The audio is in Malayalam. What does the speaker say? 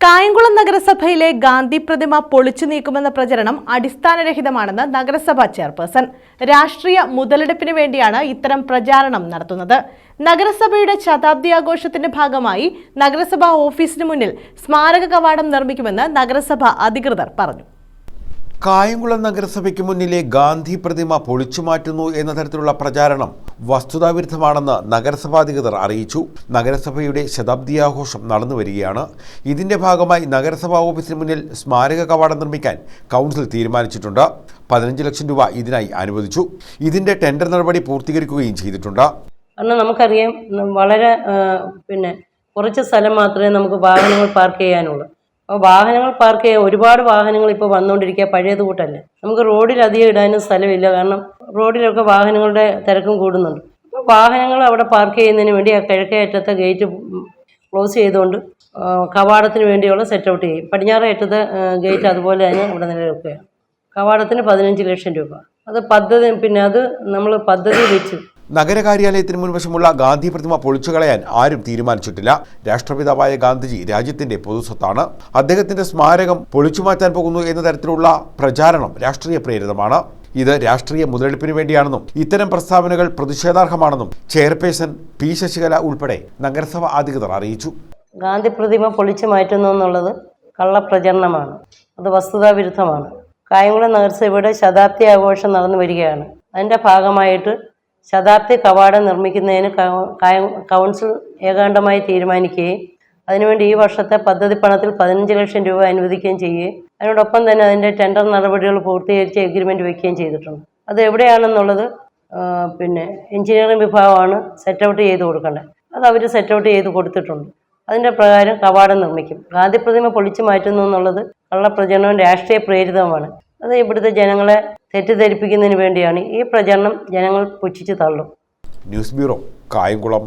കായംകുളം നഗരസഭയിലെ ഗാന്ധി പ്രതിമ പൊളിച്ചു നീക്കുമെന്ന പ്രചരണം അടിസ്ഥാനരഹിതമാണെന്ന് നഗരസഭാ ചെയർപേഴ്സൺ. രാഷ്ട്രീയ മുതലെടുപ്പിന് വേണ്ടിയാണ് ഇത്തരം പ്രചാരണം നടത്തുന്നത്. നഗരസഭയുടെ ശതാബ്ദി ആഘോഷത്തിന്റെ ഭാഗമായി നഗരസഭാ ഓഫീസിന് മുന്നിൽ സ്മാരക കവാടം നിർമ്മിക്കുമെന്ന് നഗരസഭ അധികൃതർ പറഞ്ഞു. കായംകുളം നഗരസഭയ്ക്ക് മുന്നിലെ ഗാന്ധി പ്രതിമ പൊളിച്ചുമാറ്റുന്നു എന്ന തരത്തിലുള്ള പ്രചാരണം വസ്തുതാവിരുദ്ധമാണെന്ന് നഗരസഭാ അധികൃതർ അറിയിച്ചു. നഗരസഭയുടെ ശതാബ്ദി ആഘോഷം നടന്നുവരികയാണ്. ഇതിന്റെ ഭാഗമായി നഗരസഭാ ഓഫീസിന് മുന്നിൽ സ്മാരക കവാടം നിർമ്മിക്കാൻ കൗൺസിൽ തീരുമാനിച്ചിട്ടുണ്ട്. 15 ലക്ഷം രൂപ ഇതിനായി അനുവദിച്ചു. ഇതിന്റെ ടെൻഡർ നടപടി പൂർത്തീകരിക്കുകയും ചെയ്തിട്ടുണ്ട്. കാരണം നമുക്കറിയാം, വളരെ കുറച്ച് സ്ഥലം മാത്രമേ നമുക്ക് വാഹനങ്ങൾ പാർക്ക് ചെയ്യാനുള്ളൂ. അപ്പോൾ വാഹനങ്ങൾ പാർക്ക് ചെയ്യാൻ ഒരുപാട് വാഹനങ്ങൾ ഇപ്പോൾ വന്നുകൊണ്ടിരിക്കുക, പഴയത് കൂട്ടല്ല. നമുക്ക് റോഡിൽ അധികം ഇടാനും സ്ഥലമില്ല, കാരണം റോഡിലൊക്കെ വാഹനങ്ങളുടെ തിരക്കും കൂടുന്നുണ്ട്. അപ്പോൾ വാഹനങ്ങൾ അവിടെ പാർക്ക് ചെയ്യുന്നതിന് വേണ്ടി ആ കിഴക്കേ അറ്റത്തെ ഗേറ്റ് ക്ലോസ് ചെയ്തുകൊണ്ട് കവാടത്തിന് വേണ്ടിയുള്ള സെറ്റ് ഔട്ട് ചെയ്യും. പടിഞ്ഞാറേ അറ്റത്തെ ഗേറ്റ് അതുപോലെ തന്നെ ഇവിടെ നിലനിൽക്കുകയാണ്. കവാടത്തിന് 15 ലക്ഷം രൂപ. അത് നമ്മൾ പദ്ധതി വെച്ചു. നഗരകാര്യാലയത്തിന് മുൻവശമുള്ള ഗാന്ധി പ്രതിമ പൊളിച്ചു കളയാൻ ആരും തീരുമാനിച്ചിട്ടില്ല. രാഷ്ട്രപിതാവായ ഗാന്ധിജി രാജ്യത്തിന്റെ പൊതുസ്വത്താണ്. അദ്ദേഹത്തിന്റെ സ്മാരകം പൊളിച്ചുമാറ്റാൻ പോകുന്നു എന്ന തരത്തിലുള്ള പ്രചാരണം രാഷ്ട്രീയ പ്രേരിതമാണ്. ഇത് രാഷ്ട്രീയ മുതലെടുപ്പിന് വേണ്ടിയാണെന്നും ഇത്തരം പ്രസ്താവനകൾ പ്രതിഷേധാർഹമാണെന്നും ചെയർപേഴ്സൺ പി ശശികല ഉൾപ്പെടെ നഗരസഭ അധികൃതർ അറിയിച്ചു. ഗാന്ധി പ്രതിമ പൊളിച്ചു മാറ്റുന്നു എന്നുള്ളത് കള്ളപ്രചരണമാണ്. അത് വസ്തുതാവിരുദ്ധമാണ്. കായംകുളം നഗരസഭയുടെ ശതാബ്ദി ആഘോഷം നടന്നു വരികയാണ്. അതിൻ്റെ ഭാഗമായിട്ട് ശതാബ്ദി കവാടം നിർമ്മിക്കുന്നതിന് കൗൺസിൽ ഏകാണ്ടമായി തീരുമാനിക്കുകയും അതിനുവേണ്ടി ഈ വർഷത്തെ പദ്ധതി പണത്തിൽ 15 ലക്ഷം രൂപ അനുവദിക്കുകയും ചെയ്യുകയും അതിനോടൊപ്പം തന്നെ അതിൻ്റെ ടെൻഡർ നടപടികൾ പൂർത്തീകരിച്ച് എഗ്രിമെൻറ്റ് വയ്ക്കുകയും ചെയ്തിട്ടുണ്ട്. അത് എവിടെയാണെന്നുള്ളത് എഞ്ചിനീയറിംഗ് വിഭാഗമാണ് സെറ്റ് ഔട്ട് ചെയ്ത് കൊടുക്കേണ്ടത്. അത് അവർ സെറ്റ് ഔട്ട് ചെയ്ത് കൊടുത്തിട്ടുണ്ട്. അതിൻ്റെ പ്രകാരം കവാടം നിർമ്മിക്കും. ഗാന്ധി പ്രതിമ പൊളിച്ചു മാറ്റുന്നു എന്നുള്ളത് കള്ളപ്രചരണവും രാഷ്ട്രീയ പ്രേരിതവുമാണ്. അത് ഇവിടുത്തെ ജനങ്ങളെ തെറ്റിദ്ധരിപ്പിക്കുന്നതിന് വേണ്ടിയാണ്. ഈ പ്രചരണം ജനങ്ങൾ പുച്ഛിച്ച് തള്ളും. News bureau, Kayamkulam.